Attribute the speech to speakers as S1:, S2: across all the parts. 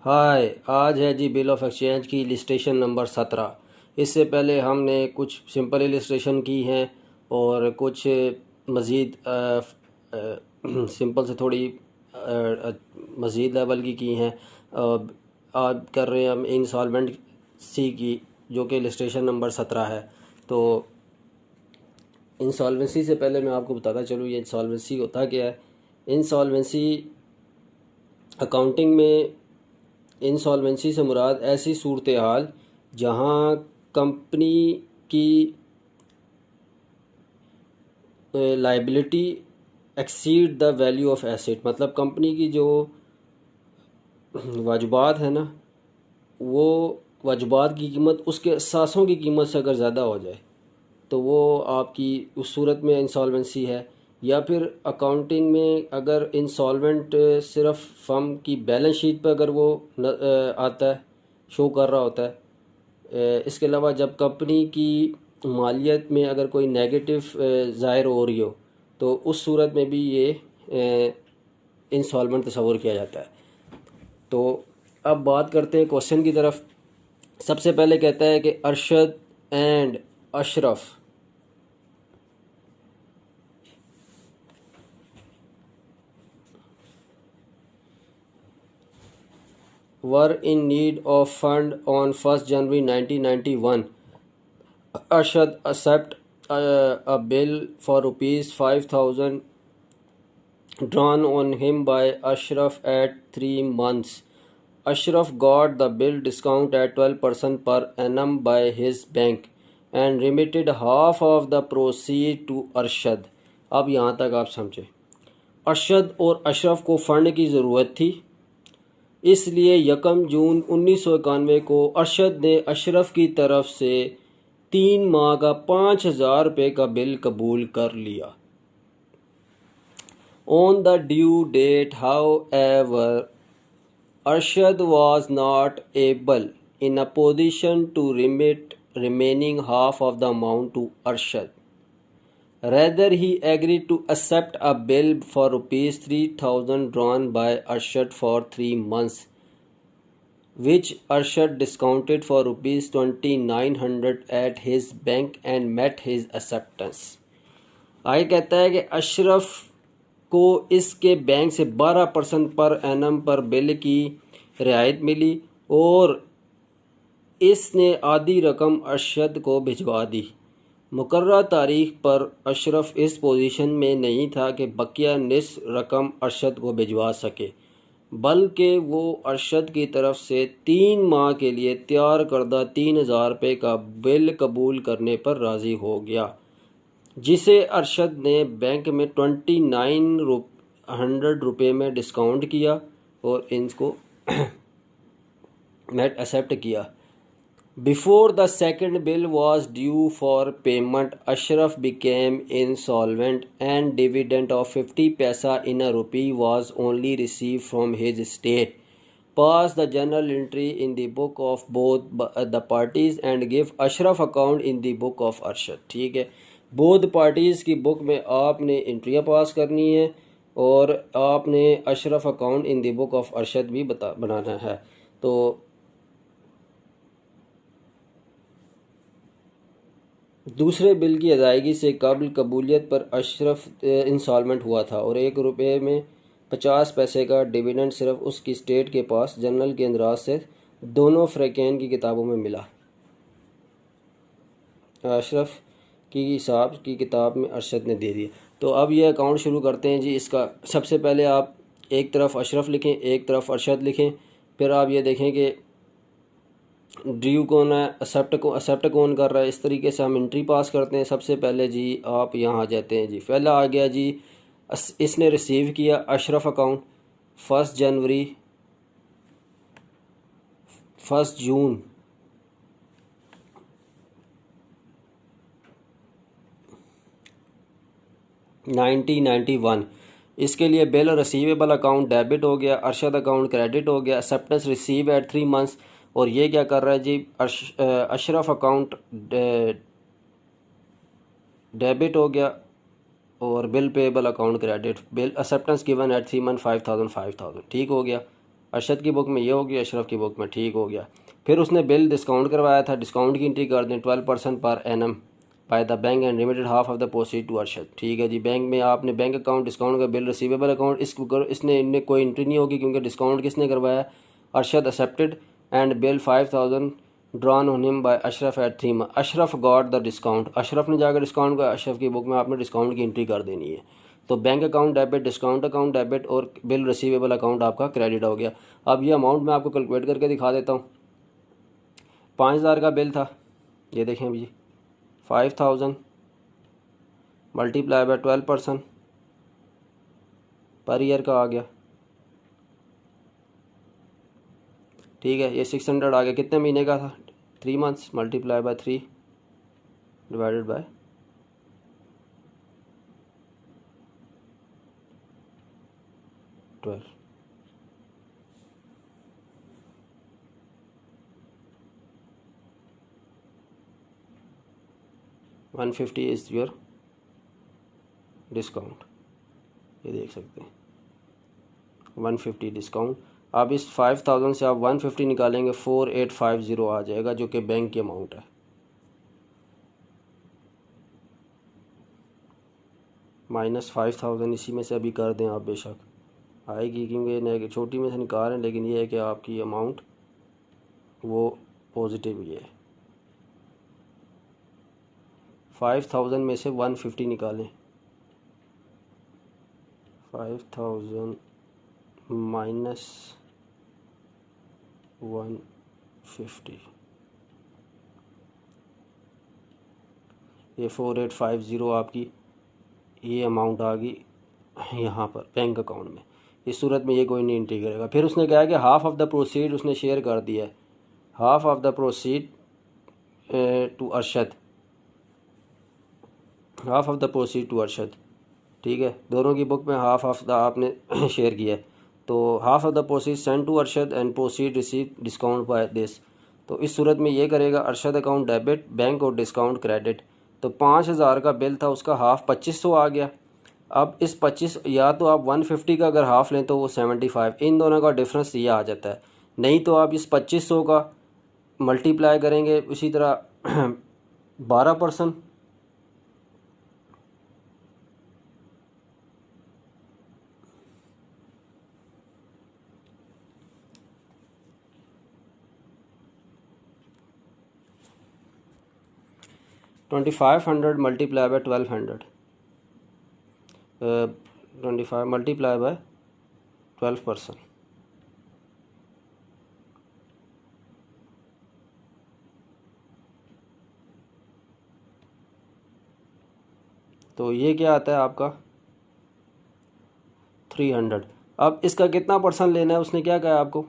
S1: हाय, आज है जी bill of exchange की इलिस्ट्रेशन नंबर 17। इससे पहले हमने कुछ सिंपल इलिस्ट्रेशन की हैं और कुछ मज़ीद सिंपल से थोड़ी मज़ीद लेवल की हैं। आज कर रहे हैं हम इंसॉल्वेंट सी की, जो कि इलिस्ट्रेशन नंबर 17 है। तो इंसॉल्वेंसी से पहले मैं आपको बताता चलूँ ये इंसॉल्वेंसी होता क्या है। इंसॉल्वेंसी अकाउंटिंग में इंसॉल्वेंसी से मुराद ऐसी सूरत हाल जहाँ कंपनी की liability exceed the value of asset, मतलब कंपनी की जो वाजबात है ना, वो वाजबात की कीमत उसके असासों की कीमत से अगर ज़्यादा हो जाए तो वो आपकी उस सूरत में इंसॉल्वेंसी है। या फिर अकाउंटिंग में अगर इंसॉल्वेंट सिर्फ फर्म की बैलेंस शीट पर अगर वो आता है, शो कर रहा होता है। इसके अलावा जब कंपनी की मालियत में अगर कोई नेगेटिव ज़ाहिर हो रही हो तो उस सूरत में भी ये इंसॉल्वेंट तस्वुर किया जाता है। तो अब बात करते हैं क्वेश्चन की तरफ। सबसे पहले कहता है कि Arshad and Ashraf were in need of fund on 1st January 1991. Arshad accepted a bill for rupees 5,000 drawn on him by Ashraf at 3 months. Ashraf got the bill discount at 12% per annum by his bank and remitted half of the proceed to Arshad. अब यहाँ तक आप समझे। अरशद और अशरफ को fund की ज़रूरत थी, इसलिए 1 जून 1991 को अरशद ने अशरफ की तरफ से 3 माह का 5,000 रुपये का बिल कबूल कर लिया। On the due date however Arshad was not able in a position to remit remaining half of the amount to Arshad. Rather, he agreed to accept a bill for rupees 3,000 drawn by Arshad for 3 months, which Arshad discounted for rupees 2,900 at his bank and met his acceptance. आगे कहता है कि अशरफ को इसके bank से 12% पर annum पर bill की रियायत मिली और इसने आधी रकम अरशद को भिजवा दी। मुकर्रर तारीख पर अशरफ इस पोजीशन में नहीं था कि बकिया निस्फ रकम अरशद को भिजवा सके, बल्कि वो अरशद की तरफ से 3 माह के लिए तैयार करदा 3,000 रुपये का बिल कबूल करने पर राज़ी हो गया, जिसे अरशद ने बैंक में 2,900 रुपये में डिस्काउंट किया और इनको नेट एक्सेप्ट किया। Before the second bill was due for payment, Ashraf became insolvent and dividend of 50 paisa in a rupee was only received from his estate. Pass the journal entry in the book of both the parties and give Ashraf account in the book of Arshad. ठीक है, both parties की book में आपने एंट्रियाँ पास करनी है और आपने Ashraf account in the book of Arshad भी बनाना है। तो दूसरे बिल की अदायगी से कबल कबूलियत पर अशरफ इंसॉल्वेंट हुआ था और 1 रुपये में 50 पैसे का डिविडेंड सिर्फ उसकी स्टेट के पास जनरल के अंदराज से दोनों फ़रैक़ैन की किताबों में मिला। अशरफ की हिसाब की किताब में अरशद ने दे दिया। तो अब ये अकाउंट शुरू करते हैं जी। इसका सबसे पहले आप एक तरफ अशरफ लिखें, एक तरफ अरशद लिखें, फिर आप ये देखें कि ड्यू कौन है, एक्सेप्ट कौन कर रहा है। इस तरीके से हम एंट्री पास करते हैं। सबसे पहले जी आप यहाँ आ जाते हैं जी। पहला आ गया जी, इसने रिसीव किया अशरफ अकाउंट 1 जनवरी 1 जून 1991। इसके लिए बिल रिसीवेबल अकाउंट डेबिट हो गया, अरशद अकाउंट क्रेडिट हो गया, एक्सेप्टेंस रिसीव एट 3 मंथ्स। और ये क्या कर रहा है जी, अशरफ अकाउंट डेबिट हो गया और bill payable account credit. Bill acceptance given at 3 month 5,000 5,000 ठीक हो गया। अरशद की बुक में ये हो गया, अशरफ की बुक में, ठीक हो गया। फिर उसने बिल डिस्काउंट करवाया था, डिस्काउंट की एंट्री कर दें 12% पर एनम by the bank and limited half of the proceed to Arshad. ठीक है जी, बैंक में आपने बैंक अकाउंट डिस्काउंट का बिल रिसीवेबल अकाउंट इसने इनमें कोई एंट्री नहीं होगी क्योंकि डिस्काउंट किसने करवाया, Arshad accepted and bill 5000 drawn on him by Ashraf at 3 month. Ashraf got the discount, Ashraf ने जाकर डिस्काउंट का, अशरफ की बुक में आपने डिस्काउंट की एंट्री कर देनी है। तो bank account debit, discount account debit और बिल रिसीवेबल अकाउंट आपका क्रेडिट हो गया। अब ये अमाउंट मैं आपको कैलकुलेट करके दिखा देता हूँ। 5000 का बिल था, ये देखें जी, 5000 मल्टीप्लाई बाय 12% पर ईयर का आ गया। ठीक है, ये 600 आ गया, कितने महीने का था, 3 months, multiply by 3 divided by 12। $150 is your discount, ये देख सकते हैं 150 डिस्काउंट। अब इस 5000 से आप 150 निकालेंगे 4850 आ जाएगा, जो कि बैंक की अमाउंट है। -5000 इसी में से अभी कर दें आप, बेशक आएगी क्योंकि छोटी में से निकाल रहे हैं, लेकिन ये है कि आपकी अमाउंट वो पॉजिटिव ही है। 5000 में से 150 निकालें, 5000 माइनस 150, ये 4850 आपकी ये अमाउंट आ गई यहाँ पर बैंक अकाउंट में। इस सूरत में ये कोई नहीं एंट्री करेगा। फिर उसने कहा कि हाफ ऑफ द प्रोसीड उसने शेयर कर दिया है, half of the proceed to Arshad, half of the proceed to Arshad. ठीक है, दोनों की बुक में हाफ ऑफ द आपने शेयर किया है। तो half of the proceed send to Arshad and proceed receive discount by this. तो इस सूरत में ये करेगा, अरशद अकाउंट डेबिट, बैंक और डिस्काउंट क्रेडिट। तो 5000 का बिल था, उसका हाफ 2500 आ गया। अब इस 25, या तो आप 150 का अगर हाफ लें तो वो 75, इन दोनों का डिफरेंस ये आ जाता है। नहीं तो आप इस 2500 का मल्टीप्लाई करेंगे उसी तरह 12%, $2500 मल्टीप्लाई बाय 1200, 25 मल्टीप्लाई बाय 12%। तो ये क्या आता है आपका 300। अब इसका कितना परसेंट लेना है, उसने क्या कहा आपको,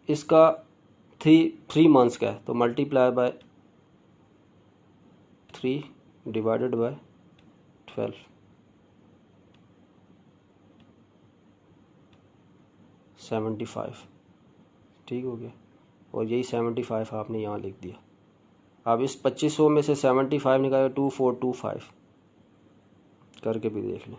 S1: इसका 3 मंथ्स का है, तो मल्टीप्लाई बाय 3 डिवाइडेड बाय 12, 75। ठीक हो गया, और यही 75 आपने यहाँ लिख दिया। अब इस 2500 में से 75 निकाले 2425, करके भी देख लें।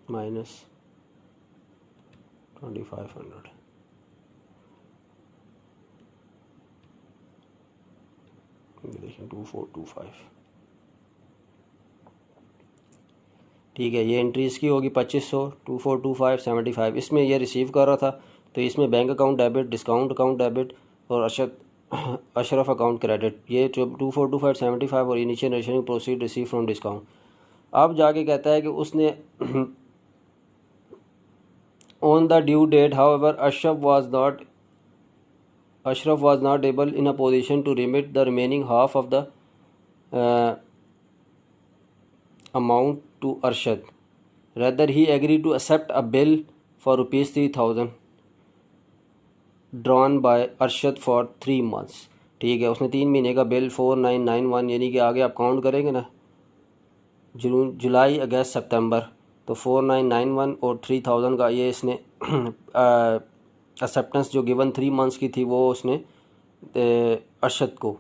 S1: -2500, देखिए 2425। ठीक है, ये एंट्री इसकी होगी 2500, 2425, 75। इसमें ये रिसीव कर रहा था, तो इसमें bank account debit, discount account debit और अशरफ अकाउंट क्रेडिट, ये 2425, 75 और initial proceed receive from discount. अब जाके कहता है कि उसने on the due date however Ashraf was not able in a position to remit the remaining half of the amount to Arshad. Rather, he agreed to accept a bill for rupees 3000 drawn by Arshad for 3 months. ठीक है, उसने 3 महीने का bill 4991, यानी कि आगे आप count करेंगे ना, जुलाई अगस्त सितंबर, तो 4991 और 3000 का ये इसने एक्सेप्टेंस जो गिवन 3 मंथ्स की थी वो उसने अरशद को।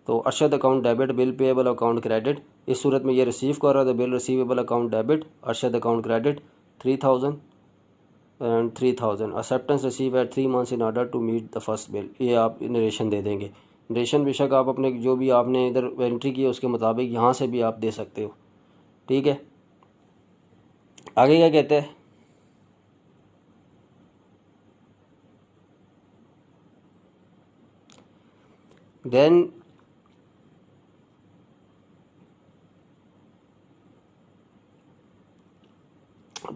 S1: तो Arshad account debit, bill payable account credit. इस सूरत में ये रिसीव कर रहा था, bill receivable account debit, Arshad account credit 3000 and 3000। Acceptance receive at 3 months in order to meet the first bill. ये आप नरेशन दे देंगे। नरेशन बेशक आप अपने जो भी आपने इधर एंट्री की है उसके मुताबिक यहाँ से भी आप दे सकते हो। ठीक है, आगे क्या कहते हैं? देन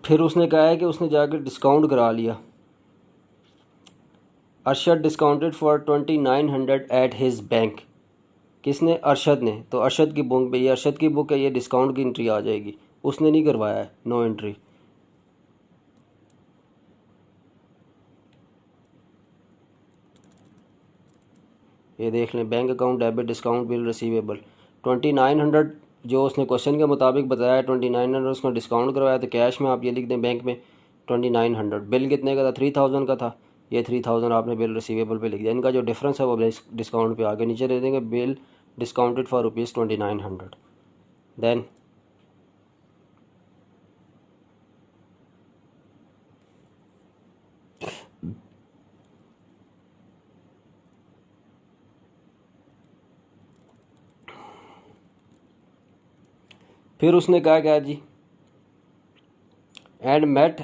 S1: फिर उसने कहा है कि उसने जाकर डिस्काउंट करा लिया। Arshad discounted for 2900 at his bank. किसने? अरशद ने। तो अरशद की बुक पे, ये अरशद की बुक है, ये डिस्काउंट की एंट्री आ जाएगी। उसने नहीं करवाया है, नो एंट्री। ये देख लें, bank account debit, discount bill receivable 2900 जो उसने क्वेश्चन के मुताबिक बताया 2900 उसने डिस्काउंट करवाया। तो कैश में आप ये लिख दें बैंक में 2900। बिल कितने का था? 3000 का था। ये 3000 आपने बिल रिसीवेबल पे लिख दिया। इनका जो डिफरेंस है वो डिस्काउंट पे आगे नीचे दे देंगे, बिल डिस्काउंटेड फॉर ₹2900। देन फिर उसने कहा क्या जी, and met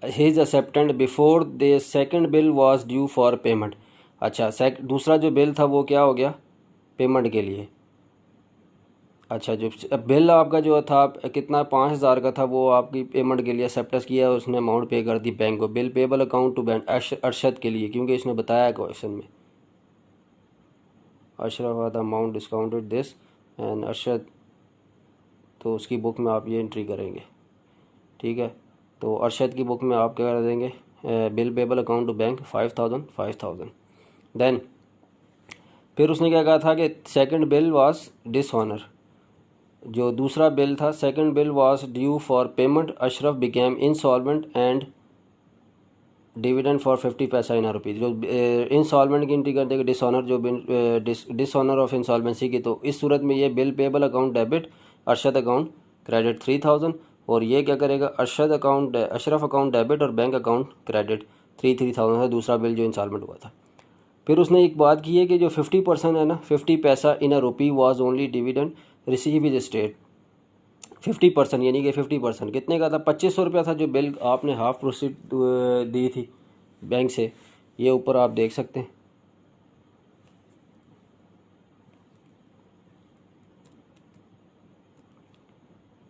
S1: his acceptance before the second bill was due for payment. अच्छा, दूसरा जो बिल था वो क्या हो गया? पेमेंट के लिए। अच्छा, जो बिल आपका जो था कितना 5000 का था, वो आपकी पेमेंट के लिए एक्सेप्टेंस किया, उसने अमाउंट पे कर दी बैंक को। Bill payable account to bank Arshad के लिए, क्योंकि इसने बताया क्वेश्चन में Ashraf the amount discounted this and Arshad. तो उसकी बुक में आप ये एंट्री करेंगे। ठीक है, तो अरशद की बुक में आप क्या कर देंगे? Bill payable account to bank 5000। Then फिर उसने क्या कहा था कि सेकंड बिल वाज डिसऑनर। जो दूसरा बिल था, second bill was due for payment, Ashraf became insolvent and dividend for 50 पैसा इन रुपीज़। जो इंसॉल्वेंट की एंट्री कर देगा, डिसऑनर जो डिसऑनर ऑफ इंसॉल्वेंसी की। तो इस सूरत में ये bill payable account debit, Arshad account credit 3000। और ये क्या करेगा? Arshad account Ashraf account debit और बैंक अकाउंट क्रेडिट 3000 है, दूसरा बिल जो इंसॉल्वेंट हुआ था। फिर उसने एक बात की है कि जो 50% है ना, 50 पैसा in a rupee was only dividend receive is state. 50% यानी कि 50% कितने का था? 2500 रुपया था जो बिल आपने हाफ प्रोसीड दी थी बैंक से। ये ऊपर आप देख सकते हैं।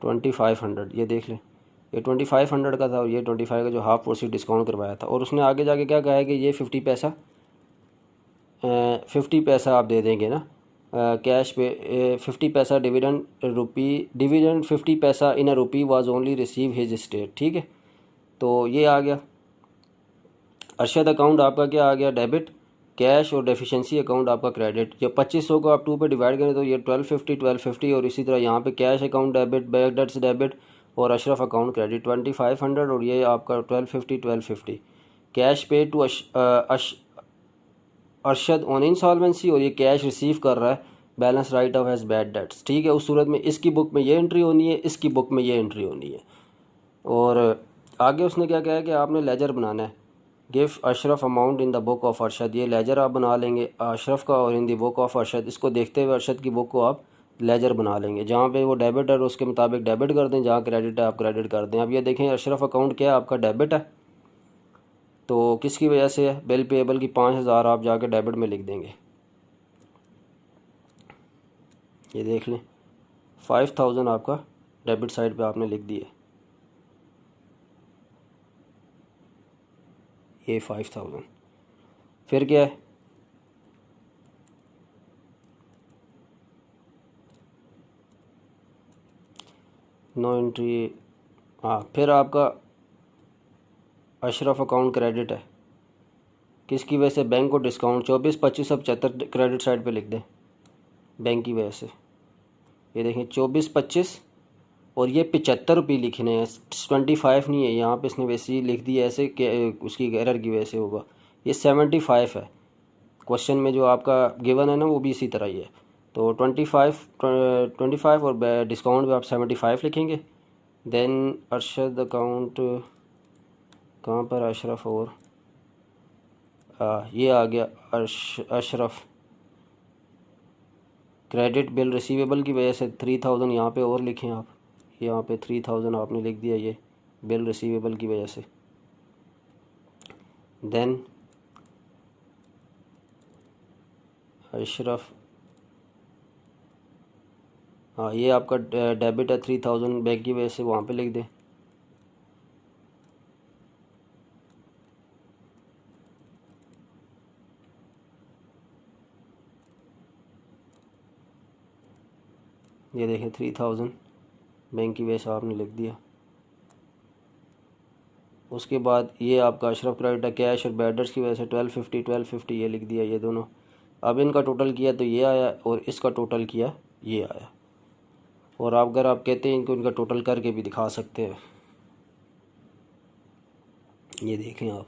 S1: $2500, ये देख लें, ये 2500 का था और ये 25 का जो हाफ प्रोसीड डिस्काउंट करवाया था। और उसने आगे जाके क्या कहा है कि ये 50 पैसा 50 पैसा आप दे देंगे ना कैश पे। 50 पैसा डिविडेंड डिविडेंड 50 पैसा in a rupee was only receive his state. ठीक है, तो ये आ गया। अरशद अकाउंट आपका क्या आ गया? डेबिट। कैश और डेफिशिएंसी अकाउंट आपका क्रेडिट। जब 2500 को आप 2 पे डिवाइड करें तो ये 1250 और इसी तरह यहाँ पे cash account debit, bank dates debit और अशरफ अकाउंट क्रेडिट 2500। और ये आपका 1250। कैश पे टू अरशद ऑन इंसॉल्वेंसी और ये कैश रिसीव कर रहा है balance write off as bad debts. ठीक है, उस सूरत में इसकी बुक में ये एंट्री होनी है, इसकी बुक में ये एंट्री होनी है। और आगे उसने क्या कहा है कि आपने लेजर बनाना है। Give Ashraf amount in the book of Arshad. ये लेजर आप बना लेंगे अशरफ का और in the book of Arshad. इसको देखते हुए अरशद की बुक को आप लेजर बना लेंगे। जहाँ पे वो डेबिट है उसके मुताबिक डेबिट कर दें, जहाँ क्रेडिट है आप क्रेडिट कर दें। अब ये देखें अशरफ अकाउंट क्या है आपका? डेबिट है। तो किसकी वजह से है? बिल पेबल की 5000 आप जाके डेबिट में लिख देंगे। ये देख लें 5000 आपका डेबिट साइड पे आपने लिख दिए। ये 5000। फिर क्या है? No entry. हाँ, फिर आपका अशरफ अकाउंट क्रेडिट है। किसकी वजह से? बैंक को डिस्काउंट 24, 25 अब 75 क्रेडिट साइड पे लिख दें बैंक की वजह से। ये देखें 24, 25 और ये 75 रुपये लिखने हैं, 25 नहीं है यहाँ पे, इसने वैसे ही लिख दिया ऐसे कि उसकी एरर की वजह से होगा। ये 75 है, क्वेश्चन में जो आपका गिवन है ना वो भी इसी तरह ही है। तो 25 और डिस्काउंट में आप 75 लिखेंगे। देन अरशद अकाउंट कहाँ पर, अशरफ, और ये आ गया अशरफ, क्रेडिट बिल रिसीवेबल की वजह से 3000 यहाँ पे और लिखें आप, यहाँ पे 3000 आपने लिख दिया ये बिल रिसीवेबल की वजह से। देन अशरफ, हाँ ये आपका डेबिट है 3000 बैंक की वजह से, वहाँ पे लिख दें। ये देखें 3000 बैंक की वजह से आपने लिख दिया। उसके बाद ये आपका अशरफ क्रेडिट है कैश और बैडर्स की वजह से 1250 ये लिख दिया, ये दोनों। अब इनका टोटल किया तो ये आया, और इसका टोटल किया ये आया। और आप अगर आप कहते हैं इनको, इनका टोटल करके भी दिखा सकते हैं, ये देखें आप।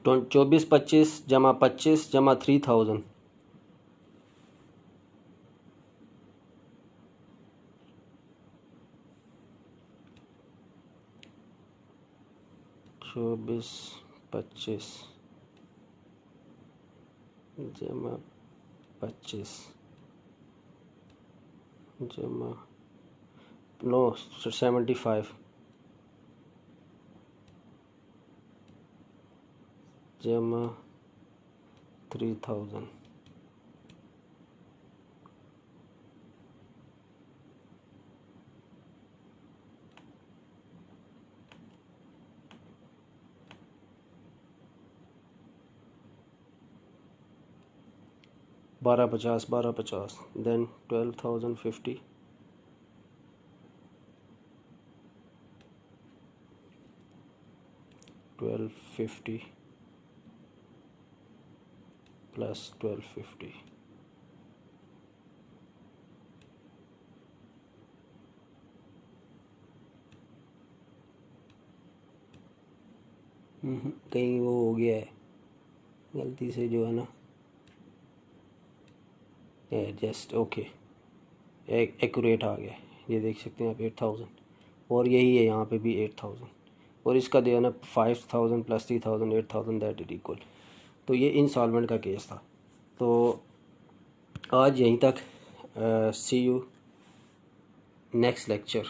S1: तो 2425 जमा 25 जमा 3000, चौबीस 25 जमा 25 जमा 75 जमा 3000। बारह पचास देन 12,050 1250 प्लस 1250। कहीं वो हो गया है गलती से जो है ना, जस्ट ओके, एक्यूरेट आ गया। ये देख सकते हैं आप 8000, और यही है यहाँ पे भी 8000, और इसका दिया ना 5000 प्लस 3000 8000 दैट इज इक्वल। तो ये इंस्टॉलमेंट का केस था। तो आज यहीं तक, सी यू नेक्स्ट लेक्चर।